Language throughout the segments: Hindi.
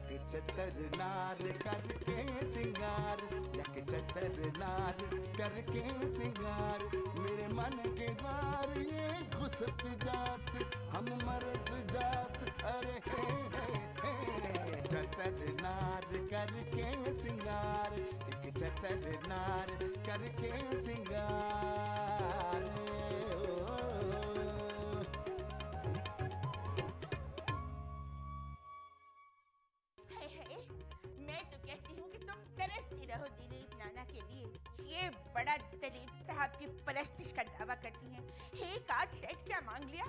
यक चतर नार करके सिंगार, यक चतर नार करके सिंगार, मेरे मन के द्वार ये घुसत जात, हम मर्द जात, अरे हे चतर नार करके सिंगार, एक चतर नार करके सिंगार। मैं तो कहती हूँ कि तुम तरसती रहो दिलीप नाना के लिए। ये बड़ा दिलीप साहब की परस्तिश का दावा करती हैं। एक आध सेट क्या मांग लिया,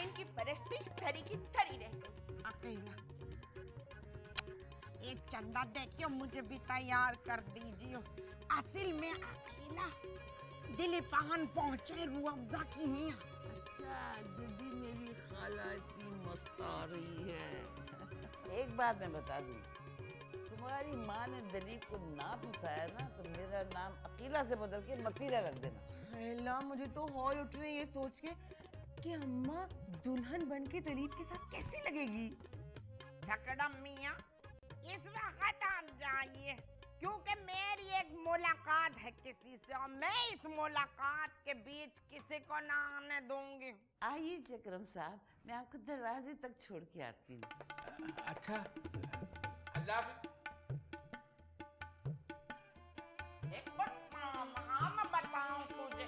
इनकी परस्तिश धरी की धरी रह गई। अकेला एक चंदा देखियो, मुझे भी तैयार कर दीजिए। असल में अकेला दिलीप पहन पहुंचे रूह अफ़ज़ा की हैं। अच्छा दीदी मेरी खाला इतनी मस्त आ रही है। एक बात मैं बता दूं, तुम्हारी माँ ने दिलीप को ना फंसाया ना तो मेरा नाम अकेला से बदल के मतीरा रख देना। हेला मुझे तो हौल उठ रही है ये सोच के कि अम्मा दुल्हन बन के दिलीप के साथ कैसी लगेगी। झकड़म मियाँ इस वक्त आप जाइए, क्योंकि मेरी एक मुलाकात है किसी से और मैं इस मुलाकात के बीच किसी को ना आने दूंगी। आइए चक्रम साहब, मैं आपको दरवाजे तक छोड़ के आती हूँ। अच्छा अल्लाह एक मैं बताऊं तुझे,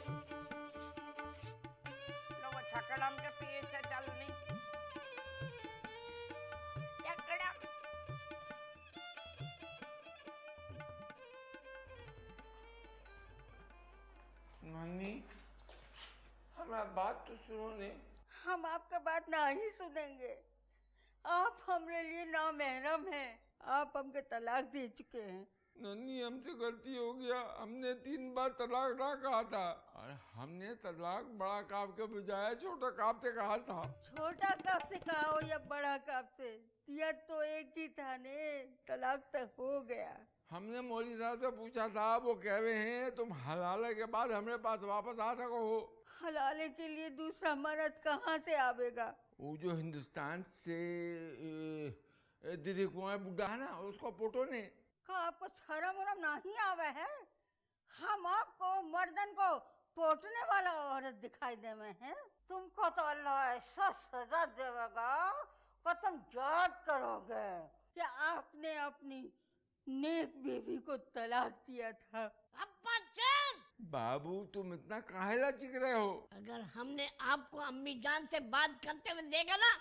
लो वो झकड़म के पीछे चलनी। झकड़म नानी हमारा बात तो सुनो ने। हम आपका बात ना ही सुनेंगे। आप हमारे लिए नामहरम हैं, आप हमके तलाक दे चुके हैं। नानी हमसे गलती हो गया, हमने 3 बार तलाक ना कहा था और हमने तलाक बड़ा काफ के बजाय छोटा काफ से कहा था। छोटा काफ से कहा हो या बड़ा काफ से, दिया तो एक ही था ने, तलाक तक हो गया। हमने मौलवी साहब से पूछा था, वो कह रहे हैं तुम हलाले के बाद हमारे पास वापस आ सको हो। हलाले के लिए दूसरा मर्द कहाँ से आवेगा? वो जो हिंदुस्तान से दीदी कुआं बुढ़ा है ना, उसको पोटो ने। का आपको शर्म उरम नहीं आवे है? हम आपको मर्दन को पोटने वाला औरत दिखाई दे में है? तुमको तो अल्लाह ऐसा सजा देगा कि तुम याद करोगे कि आपने अपनी नेक बीवी को तलाक दिया था। अब्बा जान, बाबू तुम इतना काहेला चिक रहे हो? अगर हमने आपको अम्मी जान से बात करते हुए देखा ना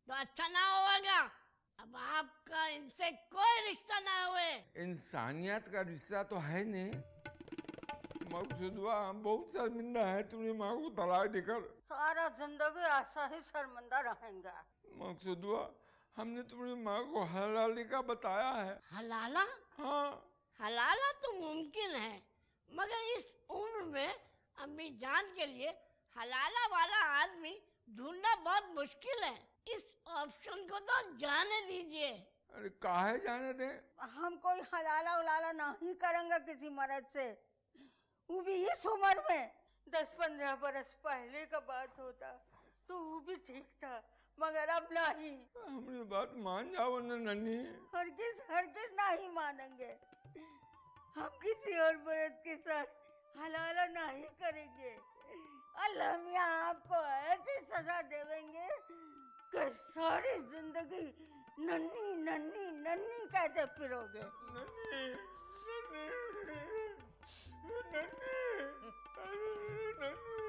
तो अच्छा ना होगा। अब आपका इनसे कोई रिश्ता ना हुए। इंसानियत का रिश्ता तो है नहीं। मकसूदवा हम बहुत शर्मिंदा है तुम्हें माँ को तलाक देकर। सारा जिंदगी ऐसा ही शर्मिंदा रहेंगे। मकसूदवा हमने तुम्हारी माँ को हलाली का बताया है। हलाला? हाँ हलाला तो मुमकिन है, मगर इस उम्र में अम्मी जान के लिए हलाला वाला आदमी ढूंढना बहुत मुश्किल है। इस ऑप्शन को तो जाने दीजिए। अरे काहे जाने दे? हम कोई हलाला उलाला नहीं करेंगे किसी मर्द से, वो भी इस उम्र में। 10-15 बरस पहले का बात होता तो वो भी ठीक था, मगर अब नहीं। हमारी बात मान जाओ ना नन्ही। हरगिज हरगिज नहीं मानेंगे। हम किसी और मर्द के साथ हलाला नहीं करेंगे। अल्लाह मियाँ आपको ऐसी सजा देवेंगे कि सारी जिंदगी नन्ही नन्ही नन्ही कहते फिरोगे। नन्ही नन्ही नन्ही नन्ही।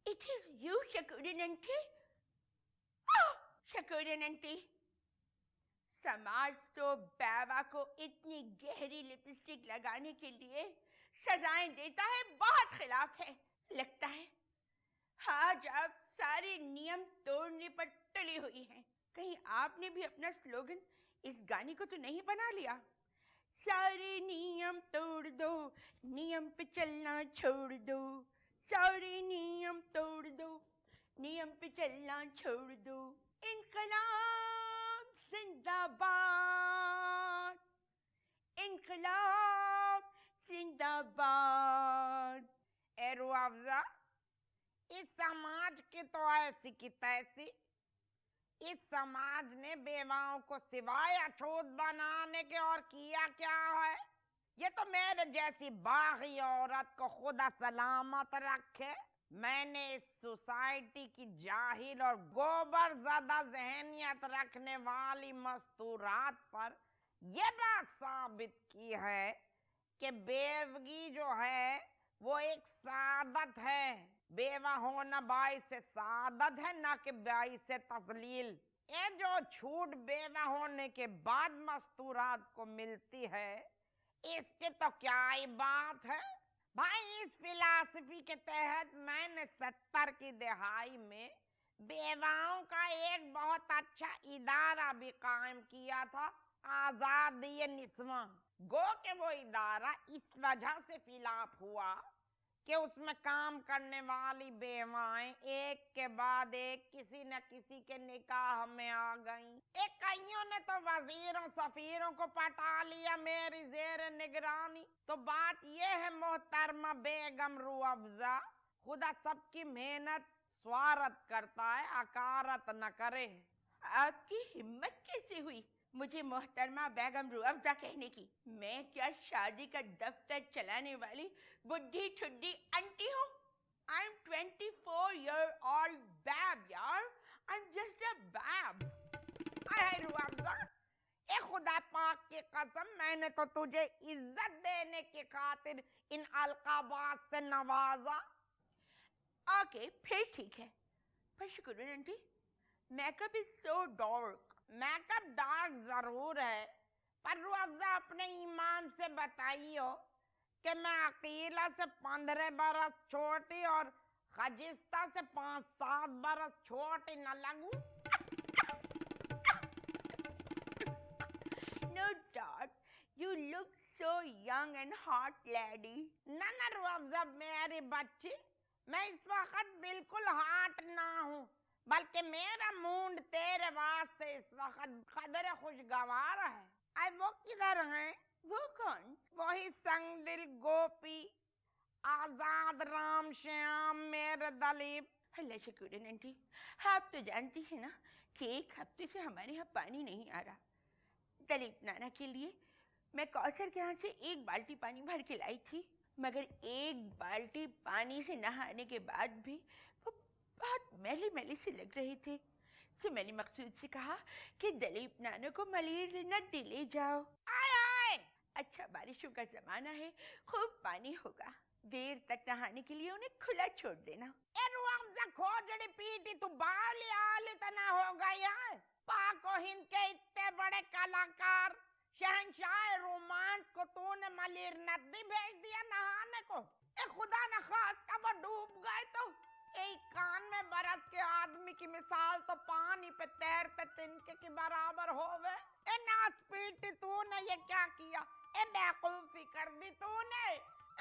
It is you, Shakurin aunty. Shakurin aunty, समाज तो बैवा को इतनी गहरी लिपस्टिक लगाने के लिए सजाएं देता है, बहुत खिलाफ है। लगता है आज आप सारे नियम तोड़ने पर तुली हुई हैं। कहीं आपने भी अपना स्लोगन इस गाने को तो नहीं बना लिया? सारे नियम तोड़ दो, नियम पे चलना छोड़ दो, सारे नियम तोड़ दो, नियम पे चलना छोड़ दो, इनकलाब जिंदाबाद, इनकलाब जिंदाबाद। एरू अफजा, इस समाज की तो ऐसी की तैसी। इस समाज ने बेवाओं को सिवाय अछूत बनाने के और किया क्या है? ये तो मेरे जैसी बागी औरत को खुदा सलामत रखे। मैंने इस सोसाइटी की जाहिल और गोबर ज़्यादा ज़हनियत रखने वाली मस्तूरात पर यह बात साबित की है कि बेवगी जो है वो एक सादत है। बेवा होना बाइस सादत है, ना कि बाइस तजलील। ये जो छूट बेवा होने के बाद मस्तूरात को मिलती है, इसकी तो क्या ही बात है भाई। इस फिलॉसफी के तहत मैंने 70 की दहाई में बेवाओं का एक बहुत अच्छा इदारा भी कायम किया था, आजादी निस्वा। गो के वो इदारा इस वजह से फिलाप हुआ कि उसमें काम करने वाली बेवाएं एक के बाद एक किसी न किसी के निकाह में आ गईं। एक कईयों ने तो वजीरों सफीरों को पटा लिया मेरी जेर निगरानी। तो बात यह है मोहतरमा बेगम रूह अफजा, खुदा सबकी मेहनत स्वार्थ करता है, अकारत न करे। आपकी हिम्मत कैसे हुई मुझे मोहतरमा बेगम रूह अफजा कहने की? मैं क्या शादी का दफ्तर चलाने वाली बुढ़ी ठुड्डी आंटी हूँ? I'm 24-year-old bab यार, I'm just a bab। अरे रूह अफजा, ए खुदा पाक की कसम, मैंने तो तुझे इज्जत देने की खातिर इन अलकाबात से नवाजा। ओके, फिर ठीक है, पर शुक्रिया aunty. Makeup is so dark. Makeup dark जरूर है, पर रूह अफजा अपने ईमान से बताइयो कि मैं अकीला से 15 बरस छोटी और खजिस्ता से 5-7 बरस छोटी न लगूं? No doubt, you look so young and hot, lady। ना रूह अफजा मेरी बच्ची, मैं इस वक्त बिल्कुल हाट ना हूँ, बल्कि मेरा मूड तेरे वास्ते इस वक्त कदर खुशगवार है। आई वो किधर हैं? वो कौन? वही संगदिल गोपी, आजाद राम श्याम मेरे दलीप। अल्लाह शुक्रिया आंटी, आप तो जानती हैं ना कि एक हफ्ते से हमारे यहाँ पानी नहीं आ रहा। दलीप नाना के लिए मैं कौसर के यहाँ से 1 बाल्टी पानी भर के लाई थी, मगर 1 बाल्टी पानी से नहाने के बाद भी वो बहुत मैले मैले से लग रहे थे। तो मैंने मकसूद से कहा कि दलीप नाना को मलेरिया न दिले जाओ। आए अच्छा बारिशों का जमाना है, खूब पानी होगा, देर तक नहाने के लिए उन्हें खुला छोड़ देना। ए रूह अफजा खोजड़ी पीटी तू बाली आली तना हो गई है। पाको हिंद के इतने बड़े कलाकार शहंशाह रोमांस को तूने मलेर नदी भेज दिया नहाने को। ए खुदा न खास्ता वो डूब गए तो एक कान में बरस के आदमी की मिसाल तो पानी पे तैरते तिनके के बराबर हो गए। ए नाच पीटी तूने ये क्या किया? ए बेवकूफी कर दी तूने।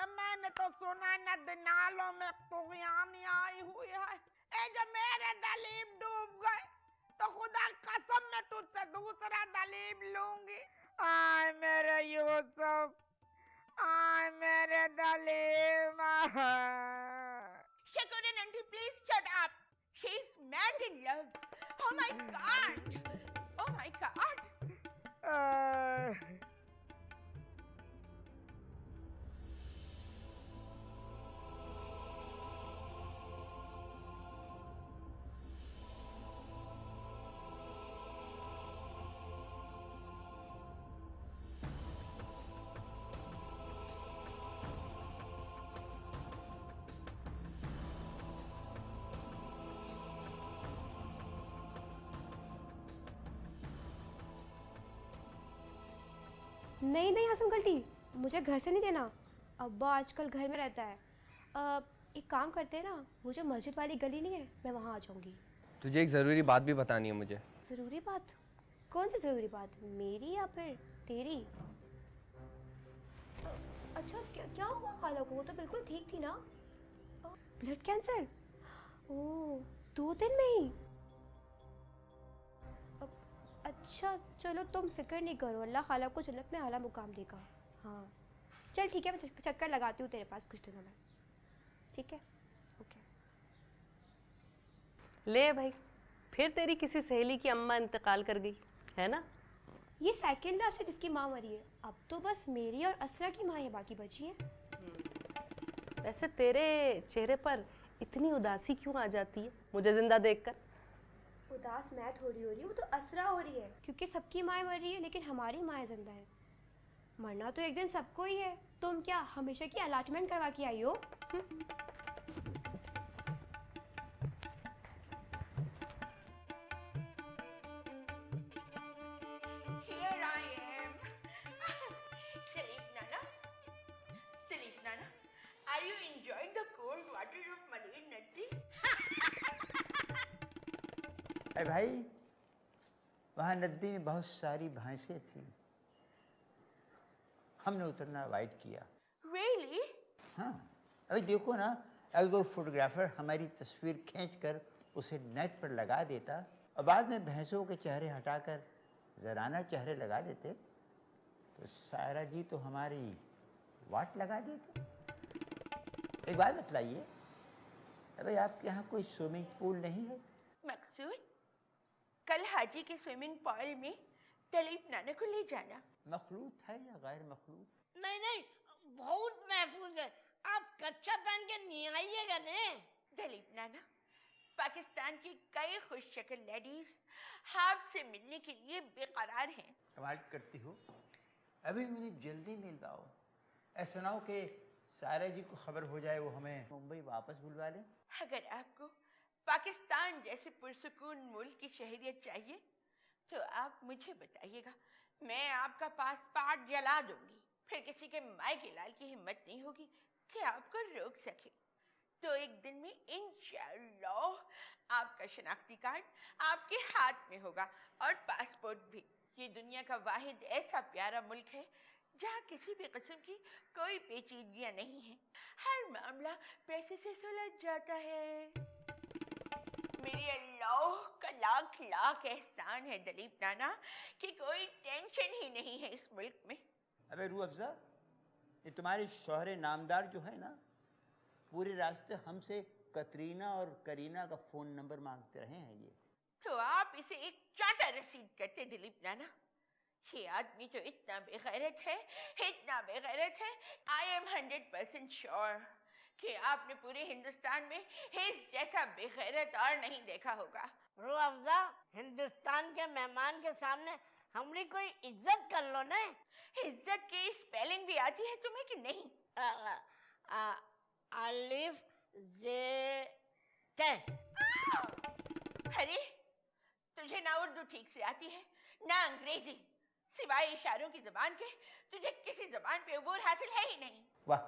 मैंने तो सुना नदी नालों में तुगयानी आई हुई है। ए जो मेरे दलीब डूब गए तो खुदा कसम मैं तुझसे दूसरा दलीब लूंगी। आय मेरे यूसुफ, आय मेरे दलीब। Shakuran auntie, please shut up. She's mad in love. Oh my God. Oh my God. नहीं नहीं हसन अंकल टी, मुझे घर से नहीं देना। अब्बा आजकल घर में रहता है। एक काम करते हैं ना, वो जो मस्जिद वाली गली नहीं है, मैं वहाँ आ जाऊँगी। तुझे एक ज़रूरी बात भी बतानी है मुझे। ज़रूरी बात? कौन सी ज़रूरी बात, मेरी या फिर तेरी? अच्छा क्या हुआ खाला को? वो तो बिल्कुल ठीक थी ना? Blood cancer? ओह, 2 दिन में ही? अच्छा चलो तुम फिक्र नहीं करो, अल्लाह खाला को जन्नत में आला मुकाम देगा। हाँ चल ठीक है, मैं चक्कर लगाती हूँ तेरे पास कुछ दिनों में, ठीक है? ओके। ले भाई, फिर तेरी किसी सहेली की अम्मा इंतकाल कर गई है ना? ये सेकंड लास्ट है जिसकी माँ मरी है, अब तो बस मेरी और असरा की माँ है बाकी बची है। वैसे तेरे चेहरे पर इतनी उदासी क्यों आ जाती है मुझे जिंदा देखकर? उदास मैं थोड़ी हो रही हूँ, वो तो असरा हो रही है, क्योंकि सबकी माँ मर रही है लेकिन हमारी माँ जिंदा है। मरना तो एक दिन सबको ही है, तुम क्या हमेशा की अलॉटमेंट करवा के आई हो? Here I am. Salif Nana, are you enjoying the cold water of Malay Nadi? अरे भाई, वहाँ नदी में बहुत सारी भैंसें थी, हमने उतरना अवॉइड किया। Really? हाँ, अभी देखो ना, अगर कोई फोटोग्राफर हमारी तस्वीर खींचकर उसे नेट पर लगा देता और बाद में भैंसों के चेहरे हटाकर ज़राना चेहरे लगा देते, तो सायरा जी तो हमारी वाट लगा देते। एक बात बतलाइए, अरे आपके यहाँ कोई स्विमिंग पूल नहीं है? मकसूद, कल हाजी के स्विमिंग पूल में दलीप नाना को ले जाना। मखलूत है या गैर मखलूत? नहीं, बहुत महफूज है, आप कच्चा पहन के नहीं आइएगा ने। दलीप नाना, पाकिस्तान की कई खुश शक्ल लेडीज आपसे मिलने के लिए बेकरार हैं। कमाल करती हो, अभी उन्हें जल्दी मिलवाओ, ऐसा ना हो कि सायरा जी को खबर हो जाए वो हमें मुंबई वापस बुलवा लें। अगर आपको पाकिस्तान जैसे पुरसुकून मुल्क की शहरियत चाहिए तो आप मुझे बताइएगा, मैं आपका पासपोर्ट जला दूंगी, फिर किसी के मायके लाल की हिम्मत नहीं होगी कि आपको रोक सके। तो एक दिन में इंशाअल्लाह आपका शनाख्ती कार्ड आपके हाथ में होगा और पासपोर्ट भी। ये दुनिया का वाहिद ऐसा प्यारा मुल्क है जहाँ किसी भी किस्म की कोई पेचीदगियाँ नहीं है, हर मामला पैसे से सुलझ जाता है। मेरे अल्लाह का लाख लाख एहसान है दलीप नाना कि कोई टेंशन ही नहीं है इस मुल्क में। अबे रूह अफ़ज़ा, ये तुम्हारे शौहरे नामदार जो है ना, पूरे रास्ते हमसे कतरीना और करीना का फ़ोन नंबर मांगते रहे हैं। ये तो आप इसे एक चाटा रसीद करते दिलीप नाना। ये आदमी तो इतना बेगैरत है, आई एम 100% श्योर कि आपने पूरे हिंदुस्तान में हिज जैसा बेगैरत और नहीं देखा होगा। रूह अफ़ज़ा, हिंदुस्तान के मेहमान के सामने हमने कोई इज्जत कर लो ना। इज्जत की स्पेलिंग भी आती है तुम्हें कि नहीं? अलिफ जे ते। अरे तुझे ना उर्दू ठीक से आती है ना अंग्रेजी, सिवाय इशारों की जबान के तुझे किसी जबान पे अबूर हासिल है ही नहीं। वाह,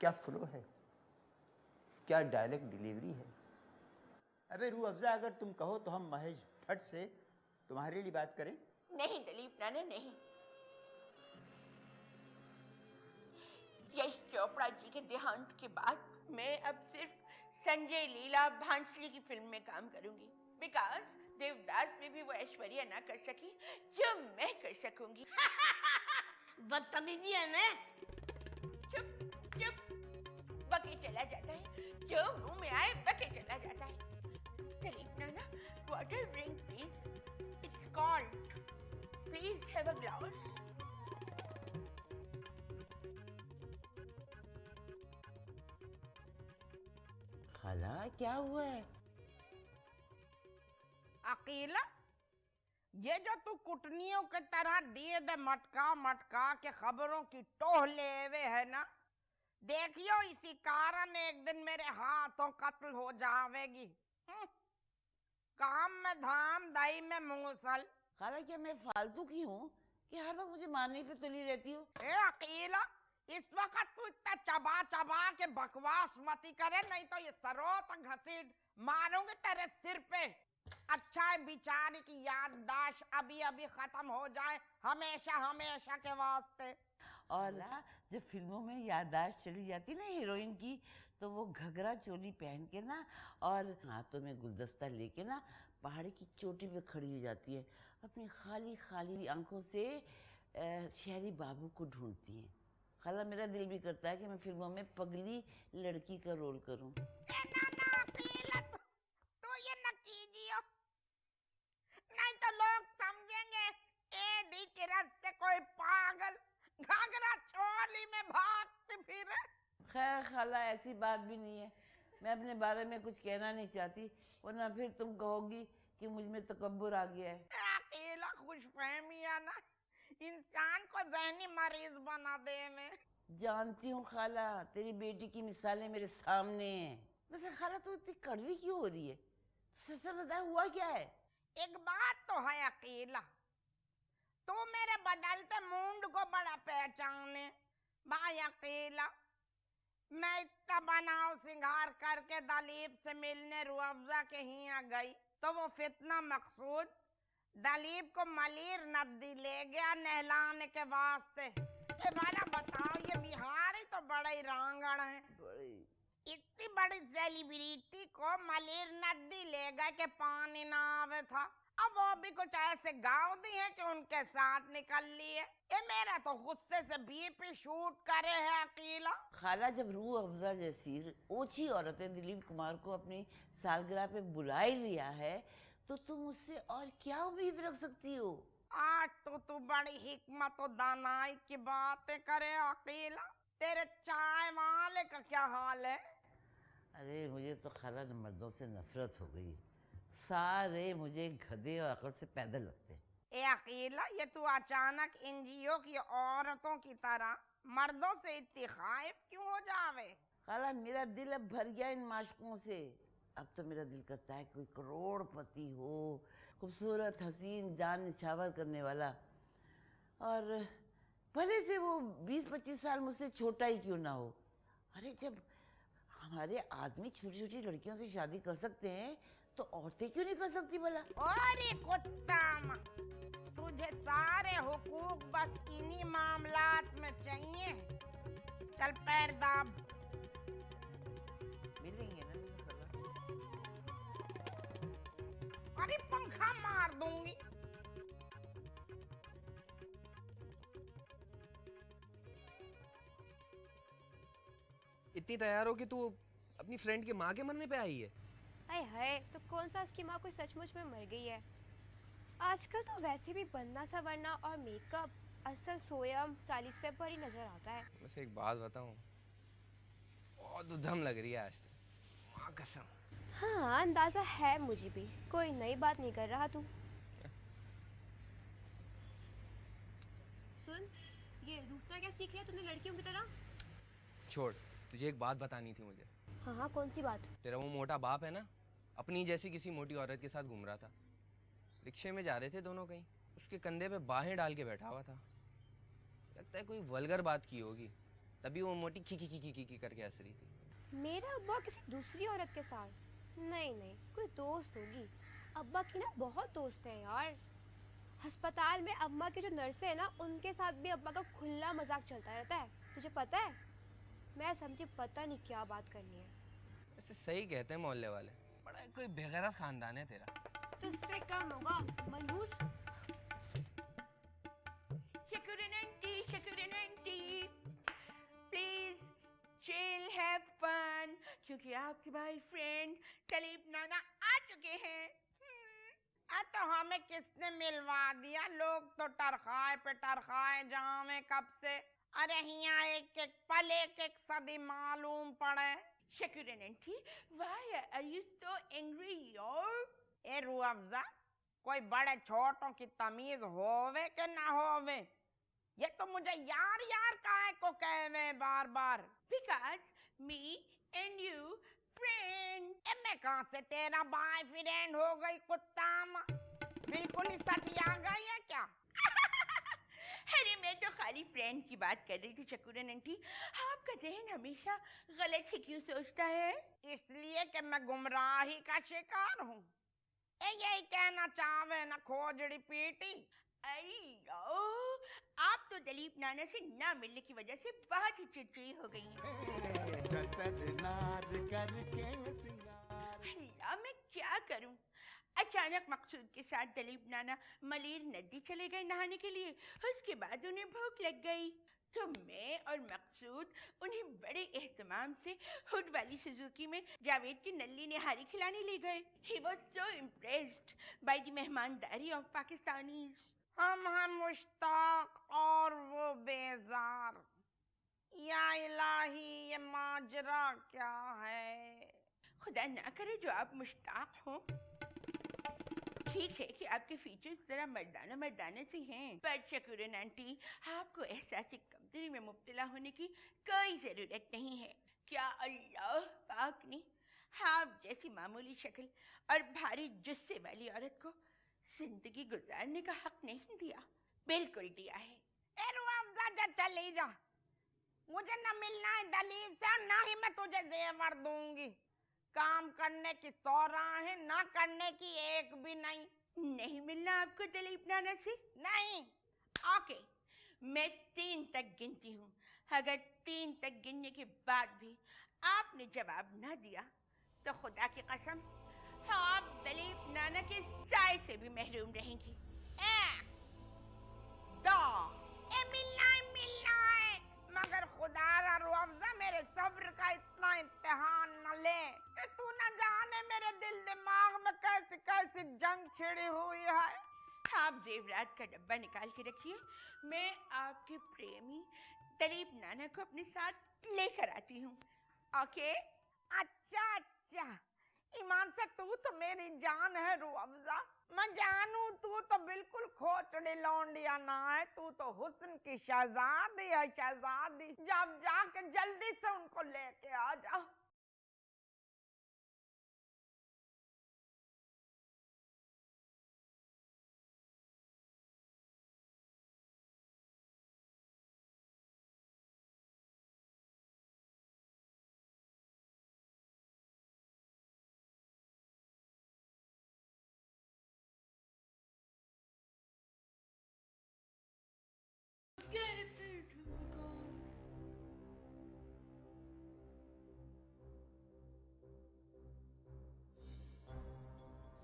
क्या फ्लो है, क्या डायलेक्ट डिलीवरी है। अबे रूह अफ़ज़ा, अगर तुम कहो तो हम महेश भट्ट से तुम्हारे लिए बात करें। नहीं दलीप नाना, नहीं। यश चोपड़ा जी के देहांत के बाद मैं अब सिर्फ संजय लीला भांसली की फिल्म में काम करूंगी, बिकॉज देवदास में भी वो ऐश्वर्या ना कर सकी जो मैं कर सकूंगी। बदतमीजी है ना। चुप चुप, बके चला जाता है, जो मुंह में आए बके चला जाता है। दलीप नाना, water drink please, it's called, please have a glass. खाला, क्या हुआ है? अकेला ये जो तू कुटनियों के तरह दिए दे मटका मटका के खबरों की टोह ले हुए है ना, देखियो इसी कारण एक दिन मेरे हाथों कत्ल हो जावेगी। काम में धाम, दही में मूसल। खाला, क्या मैं फालतू की हूँ कि हर वक्त मुझे मारने पे तुली रहती हो? ए अकेला, इस वक्त तू इतना चबा चबा के बकवास मती करे, नहीं तो ये सरोत घसीट मारूंगी तेरे सिर पे। अच्छा है बेचारी की याददाश्त अभी अभी खत्म हो जाए हमेशा हमेशा के वास्ते। और जब फिल्मों में याददाश्त चली जाती ना हीरोइन की, तो वो घघरा चोली पहन के ना और हाथों में गुलदस्ता लेके ना पहाड़ी की चोटी पे खड़ी हो जाती है, अपनी खाली खाली आंखों से शहरी बाबू को ढूंढती है। खाला मेरा दिल भी करता है कि मैं फिल्मों में पगली लड़की का रोल करूं। तो ये न कीजिए, नहीं तो लोग समझेंगे ए दी के रास्ते कोई पागल घाघरा चोली में भागते फिरे। खैर खाला ऐसी बात भी नहीं है, मैं अपने बारे में कुछ कहना नहीं चाहती, वरना फिर तुम कहोगी कि मुझ में तकब्बुर आ गया है। अकेला खुशफहमी है ना, इंसान को ज़हनी मरीज बना दे। मैं जानती हूँ खाला, तेरी बेटी की मिसालें मेरे सामने हैं। वैसे खाला तू इतनी कड़वी क्यों हो रही है? सच बता, हुआ क्या है? एक बात तो है अकेला, तू मेरे बदलते मूड को बड़ा पहचाने। भाई अकेला, मैं इतना बनाव सिंगार करके दलीप से मिलने रूअफ़ज़ा के यहाँ गई, तो वो फितना मकसूद दलीप को मलीर नदी ले गया नहलाने के वास्ते। ये वाला बताओ, ये बिहारी तो बड़ा ही रांगड़ है। इतनी बड़ी सेलिब्रिटी को मलीर नदी ले गए कि पानी ना आवे था। अब वो भी कुछ ऐसे गाँव दी है कि उनके साथ निकल लिए। ये मेरा तो गुस्से से बीपी शूट करे है अकेला। खाला, जब रूह अफ़ज़ा जैसी ओछी औरतें दिलीप कुमार को अपनी सालगिरह पे बुला ही लिया है, तो तुम उससे और क्या उम्मीद रख सकती हो? आज तो तू बड़ी हिकमत और दानाई की बातें करे अकेला। तेरे चाय वाले का क्या हाल है? अरे मुझे तो खाला मर्दों से नफरत हो गई है, सारे मुझे गधे और अकल से पैदल लगते हैं। ए अकेला, ये तू अचानक एनजीओ की औरतों की तरह मर्दों से इतनी खाइफ क्यों हो जावे? खाला मेरा दिल अब भर गया इन माशकों से। अब तो मेरा दिल करता है कोई करोड़पति हो, खूबसूरत हसीन जान निछावर करने वाला, और भले से वो 20-25 साल मुझसे छोटा ही क्यों ना हो। अरे जब हमारे आदमी छोटी छोटी लड़कियों से शादी कर सकते हैं, तो औरतें क्यों नहीं कर सकती भला? अरे कुत्ता, तुझे सारे हुकूक बस इन्हीं मामलात में चाहिए। चल पैर दाब। मिलेंगे ना? अरे पंखा मार दूंगी। इतनी तैयार हो कि तू अपनी फ्रेंड की माँ के मरने पे आई है? अरे हाय, तो कौन सा उसकी माँ कोई सचमुच में मर गई है? आजकल तो वैसे भी बनना संवरना और मेकअप असल सोयम 40वें पर ही नजर आता है। बस एक बात बताऊं, बहुत उधम लग रही है आज तो, माँ कसम। हाँ, अंदाजा है मुझे भी। कोई नई बात नहीं कर रहा तू? सुन, ये रूठना क्या सीख लिया तूने लड़कियों की तरह? छोड़, तुझे एक बात बतानी थी मुझे। हाँ हाँ, कौन सी बात? तेरा वो मोटा बाप है ना, अपनी जैसी किसी मोटी औरत के साथ घूम रहा था। रिक्शे में जा रहे थे दोनों कहीं, उसके कंधे पे बाहें डाल के बैठा हुआ था। लगता है कोई वल्गर बात की होगी, तभी वो मोटी खी खी खी खी खी करके हंस रही थी। मेरा अब्बा किसी दूसरी औरत के साथ? नहीं नहीं, कोई दोस्त होगी। अब्बा की ना बहुत दोस्त हैं यार। अस्पताल में अम्मा के जो नर्सें हैं ना, उनके साथ भी अब्बा का खुला मजाक चलता रहता है। तुझे पता है? मैं समझी पता नहीं क्या बात करनी है। ऐसे सही कहते हैं मोहल्ले वाले, बड़ा कोई बेगैरत खानदान है तेरा। तुझसे कम होगा मनहूस। प्लीज चिल, हैव फन, क्योंकि आपके बॉयफ्रेंड दलीप नाना आ चुके हैं। तो हमें किसने मिलवा दिया? लोग तो टरखाए पे टरखाए जावे कब से। अरे यहाँ एक एक पल एक एक सदी मालूम पड़े। शकीरन aunty, why are you so angry यार? ए रूह अफ़ज़ा, कोई बड़े छोटों की तमीज होवे के ना होवे? ये तो मुझे यार यार काहे को कहवे बार बार? Because me and you friend. ए मैं कहाँ से तेरा बॉयफ्रेंड हो गई कुत्ता? बिल्कुल ही सटिया गई है क्या? अरे मैं तो खाली फ्रेंड चैन की बात कर रही थी चकुरन आंटी। आपका जहन हमेशा गलत ही क्यों सोचता है? इसलिए कि मैं गुमराही का शिकार हूँ। यही कहना चाहे ना खोजड़ी पीटी। आप तो दलीप नाना से ना मिलने की वजह से बहुत ही चिड़चिड़ी हो गई हैं। चतर नार करके सिंगार। अल्लाह, मैं क्या करूं? अचानक मकसूद के साथ दलीप नाना मलेर नदी चले गए नहाने के लिए। उसके बाद उन्हें भूख लग गई तो मैं और मकसूद उन्हें बड़े एहतमाम से हुड वाली सुजुकी में जावेद की नल्ली निहारी खिलाने ले गए। He was so impressed by the मेहमानदारी of Pakistanis. हम हैं मुश्ताक और वो बेजार। या इलाही, ये माजरा क्या है? खुदा ना करे जो आप मुश्ताक हो। ठीक है कि आपके फीचर्स जरा मर्दाना मर्दाना से हैं, पर शकुरन आंटी, आपको एहसास कमतरी में मुब्तला होने की कोई जरूरत नहीं है। क्या अल्लाह पाक ने आप जैसी मामूली शक्ल और भारी जुस्से वाली औरत को जिंदगी गुजारने का हक नहीं दिया? बिल्कुल दिया है। चली जा। मुझे न मिलना है दलीप से, ना ही मैं तुझे जेवर दूंगी। काम करने की 100 राहें, ना करने की एक भी नहीं। नहीं मिलना आपको दलीप नाना से? नहीं। ओके, मैं 3 तक गिनती हूँ। अगर 3 तक गिनने के बाद भी आपने जवाब न दिया तो खुदा की कसम आप दलीप नाना के साए से भी महरूम रहेंगी। 1, 2, मिलना है, मगर खुदा रुअफ़ज़ा मेरे सब्र का इतना इम्तिहान न ले। तू न जाने मेरे दिल दिमाग में कैसी कैसी जंग छिड़ी हुई है। आप जेवरात का डब्बा निकाल के रखिए, मैं आपके प्रेमी दलीप नाना को अपने साथ लेकर आती हूँ। ओके? अच्छा, ईमान से तू तो मेरी जान है रुअफ़ज़ा। मैं जानू तू तो बिल्कुल खोचड़ी लौंडिया ना है, तू तो हुस्न की शहजादी है, शहजादी। जब जाके जल्दी से उनको लेके आ जा।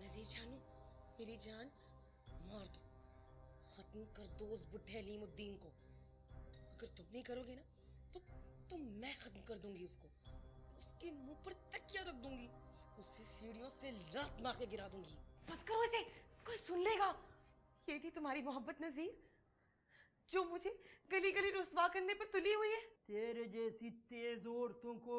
नज़ीर जानू, मेरी जान, मार दो, खत्म कर दो उस बुढ़े अलीमुद्दीन को। अगर तुम नहीं करोगे ना तो मैं खत्म कर दूंगी उसको। उसके मुंह पर तकिया रख दूंगी, उसे सीढ़ियों से लात मार के गिरा दूंगी। मत करो इसे, कोई सुन लेगा। ये थी तुम्हारी मोहब्बत नज़ीर, जो मुझे गली गली रुस्वा करने पर तुली हुई है। तेरे जैसी तेज औरतों को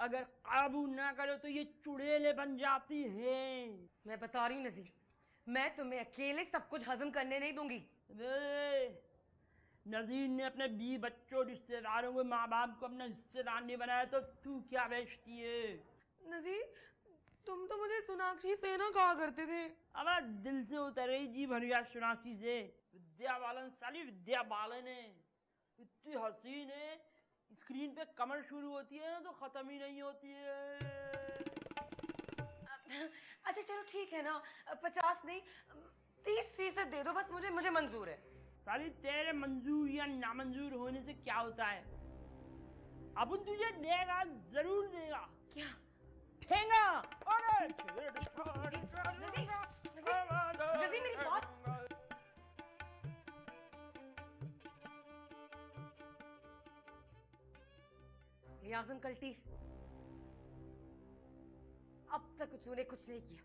अगर काबू ना करो तो ये चुड़ैलें बन जाती हैं। मैं बता रही हूँ नज़ीर, मैं तुम्हें अकेले सब कुछ हजम करने नहीं दूंगी। नज़ीर ने अपने 20 बच्चों रिश्तेदारों को, माँ बाप को अपना हिस्सेदार नहीं बनाया तो तू क्या बेचती है? नज़ीर, तुम तो मुझे सोनाक्षी सेना कहा करते थे। अब दिल से उतरे जी भरिया सोनाक्षी से। विद्या बालन साली विद्या बालन है, इतनी हसीन है, स्क्रीन पे कमर शुरू होती है ना तो खत्म ही नहीं होती है। अच्छा चलो ठीक है ना, 50 नहीं 30% दे दो बस, मुझे मंजूर है। साली तेरे मंजूर या नामंजूर होने से क्या होता है? अब तुझे देगा, जरूर देगा। क्या? ठेंगा। नज़ीर मेरी बात। आज़म कल्टी, अब तक तूने कुछ नहीं किया,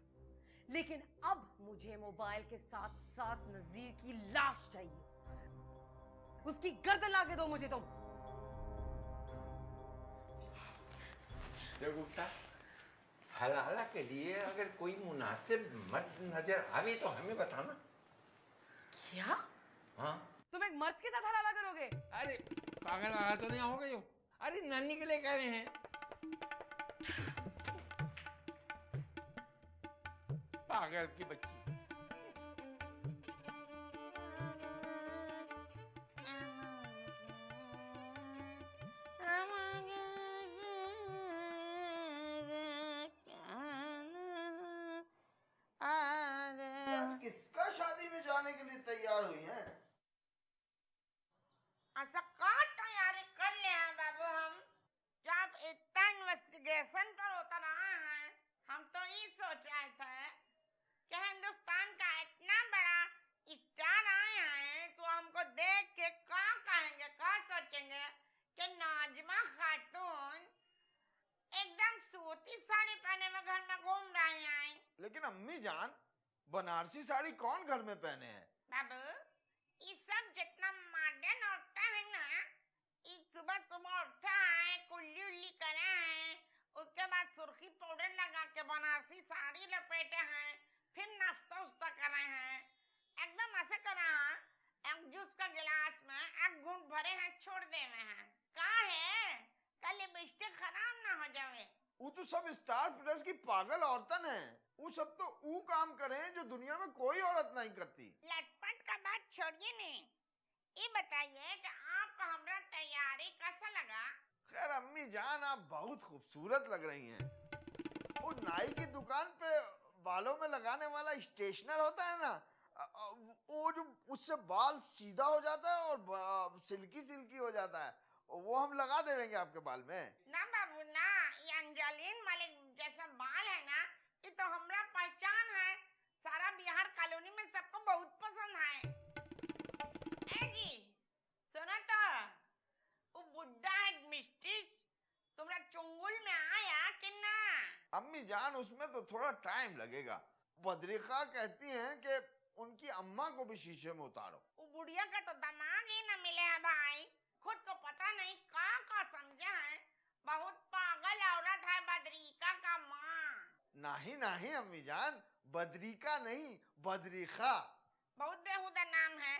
लेकिन अब मुझे मोबाइल के साथ साथ नज़ीर की लाश चाहिए। उसकी गर्दन लाके दो मुझे तुम। गुप्ता, हलाला के लिए अगर कोई मुनासिब मर्द नजर आवे तो हमें बताना। क्या? हाँ? तुम एक मर्द के साथ हलाला करोगे? अरे पागल वागल तो नहीं हो गई हो? अरे नानी के लिए कह रहे हैं। पागल की बच्ची। जाने के लिए तैयार हुई हैं? ऐसा कौन तैयारी कर ले हैं बाबू हम? जब इतना इन्वेस्टिगेशन पर उतर आए हैं, हम तो ये सोच रहे थे कि हिंदुस्तान का इतना बड़ा स्टार आए हैं तो हमको देख के क्या कहेंगे, क्या सोचेंगे कि नाजमा खातून एकदम सूती साड़ी पहने में घर में घूम रही हैं। लेकिन अम्मी जान, बनारसी साड़ी कौन घर में पहने हैं? बाबू, ये सब जितना मॉडर्न औरतें हैं ना, ये सुबह सुबह उठा है, कुल्ली उल्ली करे हैं, उसके बाद सुर्खी पाउडर लगा के बनारसी साड़ी लपेटे हैं, फिर नाश्ता उस्ता करे हैं, एकदम ऐसे करा है, एक जूस का गिलास में एक घूंट भरे हैं, छोड़ दे में हैं। कहा है कल लिपस्टिक खराब ना हो जावे। वो तो सब स्टार प्लस की पागल औरतन है। वो सब तो वो काम करें जो दुनिया में कोई औरत नहीं करती। लटपट का बात छोड़िए नहीं, ये बताइए कि आपको हमारा तैयारी कैसा लगा? खैर अम्मी जान, आप बहुत खूबसूरत लग रही हैं। वो नाई की दुकान पे बालों में लगाने वाला स्ट्रेटनर होता है ना, वो जो उससे बाल सीधा हो जाता है और सिल्की सिल्की हो जाता है, वो हम लगा देंगे आपके बाल में। ना बाबू ना, ये अंजलिन मलिक जैसा बाल है ना, ये तो हमारा पहचान है, सारा बिहार कॉलोनी में सबको बहुत पसंद है। ए जी सुनो तो, वो बुड्ढा है मिस्ट्री तुम्हारा चुंगुल में आया कि ना? अम्मी जान, उसमें तो थोड़ा टाइम लगेगा। बद्रिका कहती हैं कि उनकी अम्मा को भी शीशे में उतारो। वो बुढ़िया का तो दिमाग ही न मिले है भाई, खुद को पता नहीं का समझा है, बहुत पागल औरत है बद्रिका का माँ। नहीं नहीं अम्मी जान, बद्रिका नहीं, बद्रिका। बहुत बेहुदा नाम है।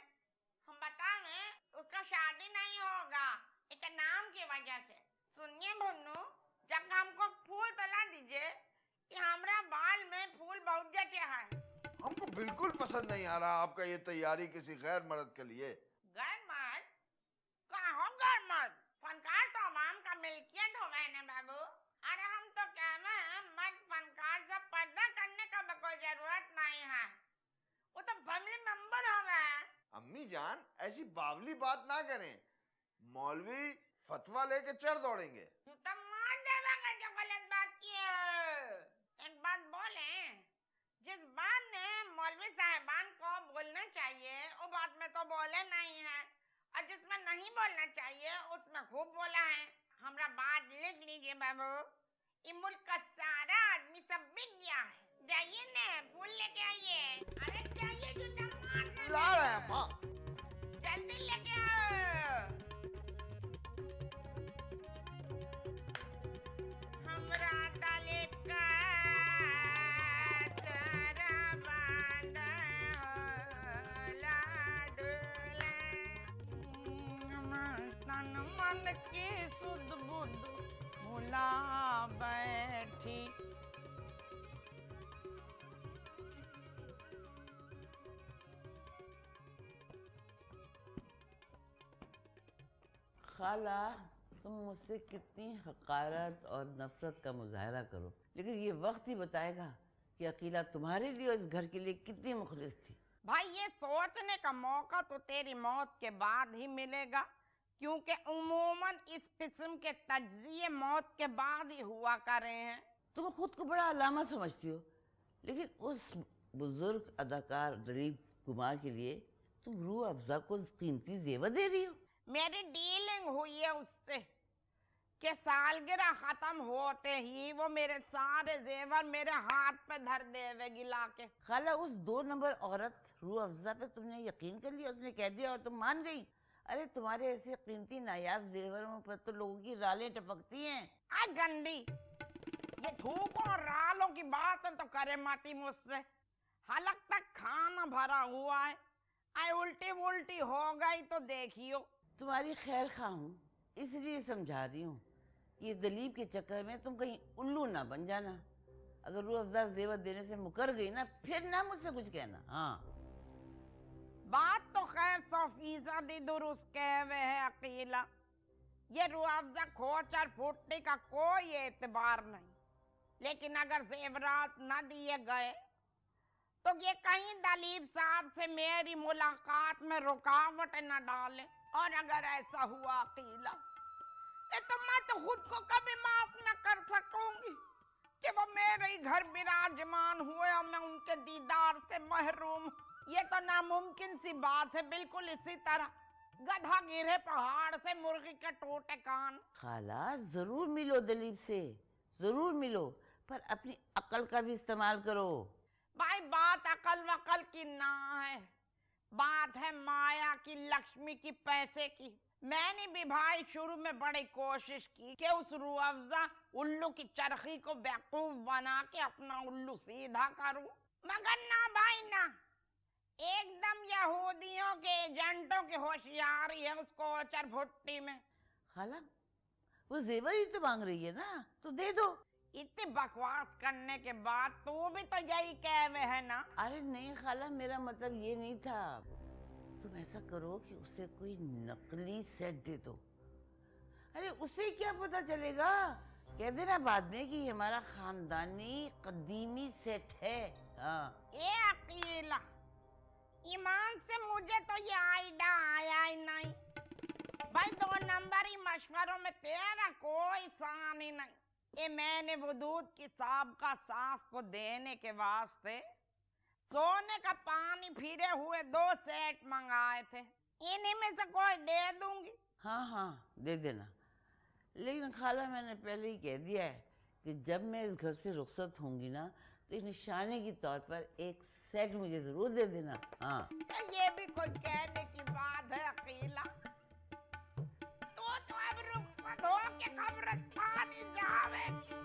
हम बताएं, उसका शादी नहीं होगा एक नाम की वजह से। सुनिए भुन्नू, जब हमको फूल तला दीजिए कि हमारा बाल में फूल बहुत जचे है। हमको बिल्कुल पसंद नहीं आ रहा आपका ये तैयारी किसी गैर मर्द के लिए। गैर मर्द? कहाँ हो गैर मर्द? फनकार तो आवाम का मिल्कियत हो ना बाबू। अरे हम तो कहते हैं मर्द फनकार से पर्दा करने का कोई जरूरत नहीं है, वो तो फैमिली मेंबर हवे। अम्मी जान, ऐसी बावली बात ना करें, मौलवी फतवा लेके चढ़ दौड़ेंगे। तू तो मार देगा कि जो गलत बात की है। एक बात बोले, जिस बात ने मौलवी साहिबान को बोलना चाहिए वो बात में तो बोले नहीं है, और जिसमें नहीं बोलना चाहिए उसमें खूब बोला है। हमरा बात लिख लीजिए बाबू, ये मुल्क का सारा आदमी सब बिक गया है। जाइए ने फूल लेके आइए। अरे जाइए, जूता मार ला रहे हैं माँ। जल्दी लेके आओ। हमरा तालिब का मन की सुध बुध भुला बैठी। खाला, तुम मुझसे कितनी हकारत और नफरत का मुजाहरा करो, लेकिन ये वक्त ही बताएगा कि अकीला तुम्हारे लिए और इस घर के लिए कितनी मुखलिस थी। भाई ये सोचने का मौका तो तेरी मौत के बाद ही मिलेगा, क्योंकि उमूमन इस किस्म के तज्जिए मौत के बाद ही हुआ कर रहे हैं। तुम खुद को बड़ा अलामा समझती हो, लेकिन उस बुजुर्ग अदाकार दिलीप कुमार के लिए तुम रूह अफ़ज़ा को कीमती जेवर दे रही हो। मेरी डीलिंग हुई है उससे कि सालगिरह खत्म होते ही वो मेरे सारे जेवर मेरे हाथ पे धर देवेगी लाके। खाला, उस 2 नंबर औरत रूह अफ़ज़ा पे तुमने यकीन कर लिया, उसने कह दिया और तुम मान गई। अरे तुम्हारे ऐसे कीमती नायाब जेवरों पर तो लोगों की रालें टपकती हैं। आ गंदी, ये थूक और रालों की बात तो करे माती मुझसे। हलक तक खाना भरा हुआ है, आई उल्टी उल्टी हो गई तो देखियो। तुम्हारी खैर खा हूँ, इसलिए समझा रही हूँ, ये दलीप के चक्कर में तुम कहीं उल्लू ना बन जाना। अगर रूह अफ़ज़ा जेवर देने से मुकर गई ना, फिर ना मुझसे कुछ कहना। हाँ, बात तो खैर 100% दुरुस्त कहे हुए है अकीला। ये रूह अफ़ज़ा खोच और फूटने का कोई एतबार नहीं, लेकिन अगर जेवरात न दिए गए तो ये कहीं दलीप साहब से मेरी मुलाकात में रुकावट न डाले। और अगर ऐसा हुआ अकेला तो मैं तो खुद को कभी माफ न कर सकूंगी कि वो मेरे ही घर विराजमान हुए और मैं उनके दीदार से महरूम। ये तो नामुमकिन सी बात है, बिल्कुल इसी तरह गधा गिरे पहाड़ से मुर्गी के टूटे कान। खाला जरूर मिलो दलीप से, जरूर मिलो, पर अपनी अकल का भी इस्तेमाल करो। भाई बात अकल वकल की ना है, बात है माया की, लक्ष्मी की, पैसे की। मैंने भी भाई शुरू में बड़ी कोशिश की कि उस रूह अफ़ज़ा उल्लू की चरखी को बेवकूफ बना के अपना उल्लू सीधा करूं, मगर ना भाई ना, एकदम यहूदियों के एजेंटों की होशियारी है उस कोचर भुट्टी में। खाला वो जेवर ही तो मांग रही है ना, तो दे दो। इतनी बकवास करने के बाद तू भी तो यही कह रहे है ना। अरे नहीं खाला, मेरा मतलब ये नहीं था। तुम ऐसा करो कि उसे कोई नकली सेट दे दो। अरे उसे क्या पता चलेगा, कह देना बाद में कि हमारा खानदानी कदीमी सेट है। हाँ ये अकेला ईमान से मुझे तो ये आइडिया आया ही नहीं भाई। 2 नंबरी मशवरों में तेरा कोई शान ही नहीं। ये मैंने वजूद की साबका सास को देने के वास्ते सोने का पानी फिरे हुए 2 सेट मंगाए थे, इन्हीं में से कोई दे दूंगी। हाँ हाँ दे देना, लेकिन खाला मैंने पहले ही कह दिया है कि जब मैं इस घर से रुखसत होंगी ना तो एक निशाने के तौर पर एक सेट मुझे जरूर दे देना। हाँ ये भी कोई कहने की बात है अकेला। तो अब रुखसत हो के कब्रिस्तान ही जावेगी।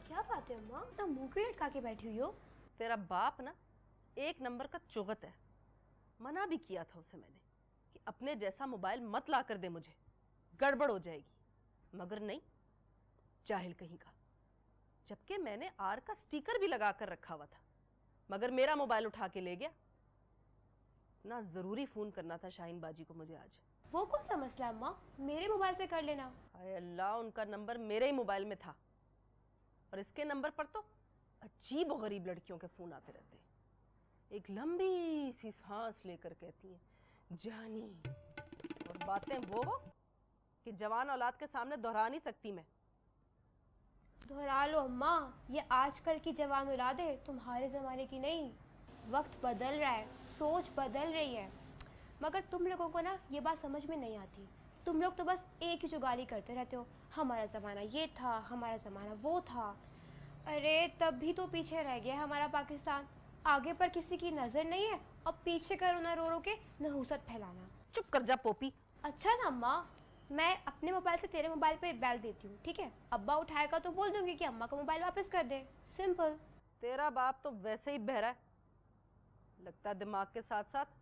क्या बात है अम्मा, तो मुंह क्यों लटका के बैठी हुई हो? तेरा बाप ना एक नंबर का चुगत है। मना भी किया था उसे मैंने कि अपने जैसा मोबाइल मत ला कर दे मुझे, गड़बड़ हो जाएगी, मगर नहीं, जाहिल कहीं का। जबकि मैंने आर का स्टिकर भी लगा कर रखा हुआ था, मगर मेरा मोबाइल उठा के ले गया ना। जरूरी फोन करना था शाहीन बाजी को मुझे आज। वो कौन सा मसला अम्मा, मेरे मोबाइल से कर लेना। हाय अल्लाह, उनका नंबर मेरे ही मोबाइल में था और इसके नंबर पर तो अजीब और गरीब लड़कियों के फोन आते रहते हैं। एक लंबी सी सांस लेकर कहती हैं जानी, और बातें वो कि जवान औलाद के सामने दोहरा नहीं सकती मैं। दोहरा लो अम्मा, ये आजकल की जवान औलाद है, तुम्हारे ज़माने की नहीं। वक्त बदल रहा है, सोच बदल रही है, मगर तुम लोगों को ना ये बात समझ में नहीं आती। तुम लोग तो बस एक ही जुगाली करते रहते हो, हमारा ज़माना ये था, हमारा ज़माना वो था। अरे तब भी तो पीछे रह गया हमारा पाकिस्तान, आगे पर किसी की नज़र नहीं है और पीछे का रोना रो रो के नहुसत फैलाना। चुप कर जा पोपी। अच्छा ना अम्मा, मैं अपने मोबाइल से तेरे मोबाइल पे बैल देती हूँ, ठीक है? अब्बा उठाएगा तो बोल दूंगी कि अम्मा का मोबाइल वापस कर दे, सिंपल। तेरा बाप तो वैसे ही बहरा है, लगता दिमाग के साथ साथ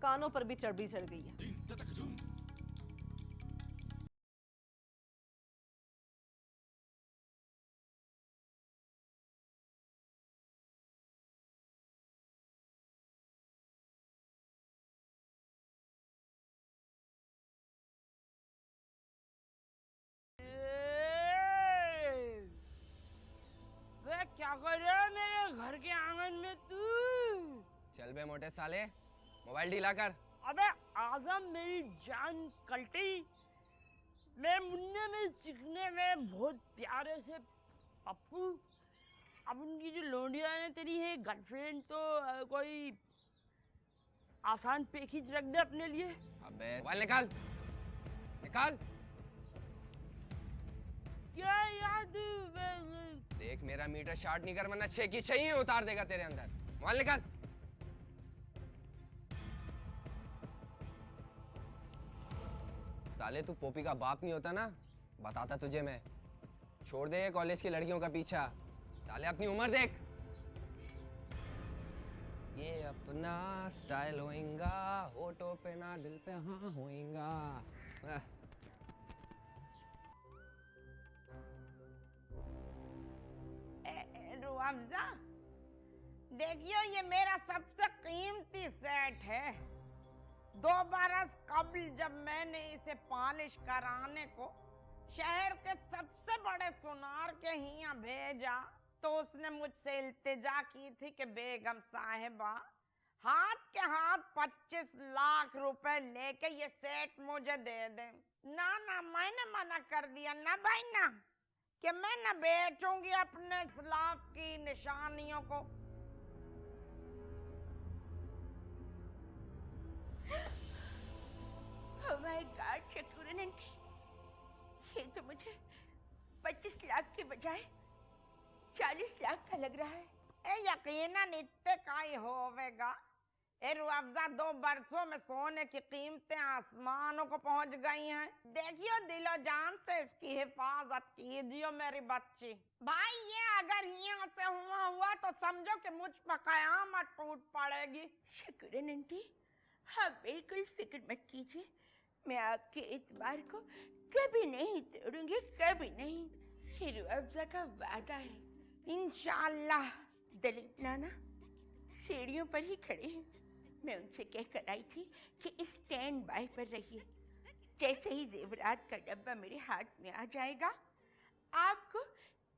कानों पर भी चर्बी चढ़ गई है। क्या कर रहा है मेरे घर के आंगन में तू? चल बे मोटे साले, मोबाइल ढीला कर। अबे आजम मेरी जान कल्टी, मैं मुन्ने में चिकने में बहुत प्यारे से पप्पू। अब उनकी जो लोंडिया ने तेरी है गर्लफ्रेंड, तो कोई आसान पैकेज रख दे अपने लिए। अबे मोबाइल निकाल, निकाल। क्या यार देख मेरा मीटर शॉर्ट नहीं कर, वरना 6 की 6 ही उतार देगा तेरे अंदर। मोबाइल निकाल। साले तू पोपी का बाप नहीं होता ना, बताता तुझे मैं। छोड़ दे कॉलेज की लड़कियों का पीछा, साले अपनी उम्र देख। ये अपना स्टाइल होएगा, होठों पे ना दिल पे हाँ होएगा। रूह अफ़ज़ा, देखियो ये मेरा सबसे कीमती सेट है। 2 बरस कबल जब मैंने इसे पॉलिश कराने को शहर के सबसे बड़े सुनार के यहाँ भेजा तो उसने मुझसे इल्तिजा की थी कि बेगम साहिबा हाथ के हाथ 25 लाख रुपए लेके ये सेट मुझे दे दे। ना ना मैंने मना कर दिया ना भाई ना, कि मैं न बेचूंगी अपने इस्लाफ की निशानियों को। Oh my God, शकुरन आंटी, ये तो मुझे 25 लाख के बजाय 40 लाख का लग रहा है। ए यकीनन इतने का ही होवेगा। ए रुअफ़ज़ा 2 बरसों में सोने की कीमतें आसमानों को पहुंच गई हैं। देखियो दिलो जान से इसकी हिफाजत कीजियो मेरी बच्ची। भाई ये अगर यहाँ से हुआ तो समझो कि मुझ पर कयामत टूट पड़ेगी। शकुरन आंटी, हाँ बिल्कुल फिक्र मत कीजिए, मैं आपके इतबार को कभी नहीं तोड़ूंगी, कभी नहीं। ये रुअफ़ज़ा का वादा है। इंशाअल्लाह। दलीप नाना सीढ़ियों पर ही खड़े हैं। मैं उनसे कहकर आई थी कि स्टैंड बाय पर रहिए। जैसे ही जेवरात का डब्बा मेरे हाथ में आ जाएगा, आपको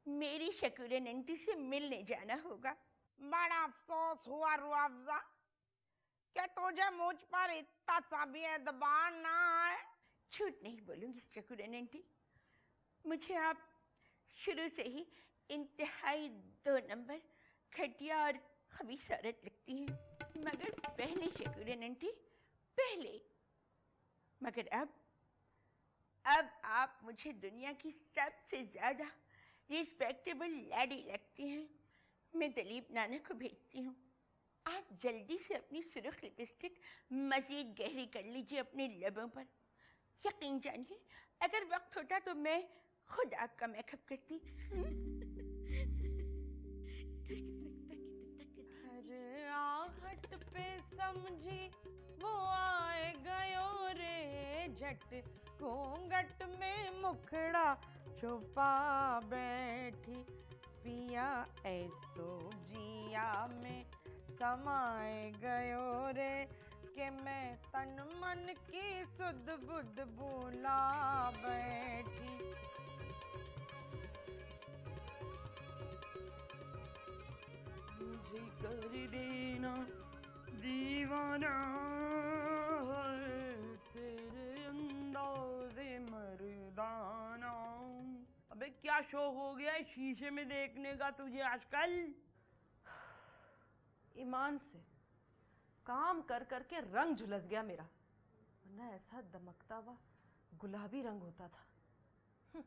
मेरी शकुरन आंटी से मिलने जाना होगा। बड़ा अफसोस हुआ रुअफ़ज़ा कि तुझे मुझ पर इतना सा भी एतबार ना है। झूठ नहीं बोलूंगी शकुरन आंटी, मुझे आप शुरू से ही इंतहाई 2 नंबर घटिया और खबीस औरत लगती हैं। मगर पहले शकुरन आंटी, पहले। मगर अब आप मुझे दुनिया की सबसे ज्यादा रिस्पेक्टेबल लेडी लगती हैं। मैं दलीप नाना को भेजती हूँ। आप जल्दी से अपनी सुर्ख लिपस्टिक मजीद गहरी कर लीजिए अपने लबों पर। यकीन जानिए, अगर वक्त होता तो मैं खुद आपका मेकअप करती। हर आहट पे समझी वो आए गयो रे, झट घूंघट में मुखड़ा छुपा बैठी, पिया ऐसो जिया में समाए गयो रे, कि मैं तन मन की सुध बुध भूला बैठी। मुझे कर देना दीवाना है तेरे अंदाज़े मर्दाना। अबे क्या शौक हो गया है शीशे में देखने का तुझे आजकल? ईमान से काम कर कर के रंग झुलस गया मेरा, वरना ऐसा दमकता हुआ गुलाबी रंग होता था।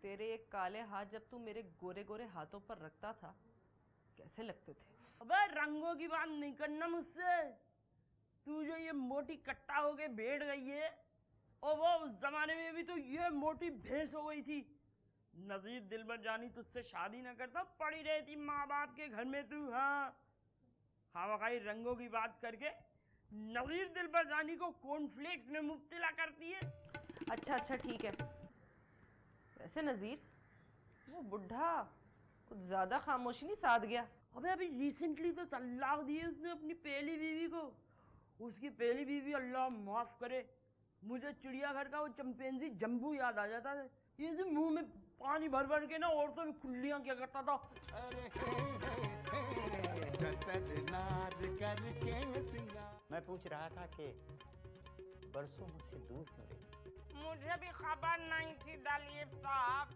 तेरे एक काले हाथ जब तू मेरे गोरे गोरे हाथों पर रखता था कैसे लगते थे। अबे रंगों की बात नहीं करना मुझसे। तू जो ये मोटी कट्टा हो के बैठ गई है, और वो उस जमाने में भी तो ये मोटी भैंस हो गई थी। नजीर दिलबर जानी तुझसे शादी न करता, पड़ी रहती माँ बाप के घर में तू। हाँ खामखाई रंगों की बात करके नजीर दिलबर जानी को कॉर्नफ्लेक्स में मुब्तला करती है। अच्छा ठीक है। वैसे नजीर, वो बुढ़ा कुछ ज्यादा खामोशी नहीं साध गया? अबे अभी रिसेंटली तो तलाक दी है उसने अपनी पहली बीवी को। उसकी पहली बीवी, अल्लाह माफ करे, मुझे चिड़ियाघर का वो चंपेंजी जम्बू याद आ जाता है। ये जो मुंह में पानी भर भर के ना औरतों में खुल्लियां क्या करता था। मैं पूछ रहा था कि बरसों मुझसे दूर क्यों रही? मुझे भी खबर नहीं थी दलीप साहब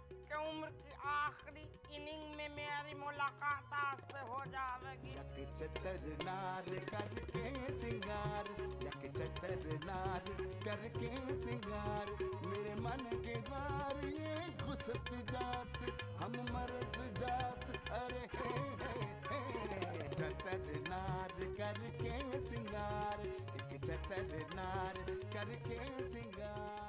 कि उम्र की आखिरी इनिंग में मेरी मुलाकात आपसे हो जाएगी। चतर नार करके सिंगार, यक चतर नार करके सिंगार, मेरे मन के द्वार ये घुसत जात, हम मर्द जात। अरे चतर नार करके सिंगार, एक चतर नार करके सिंगार।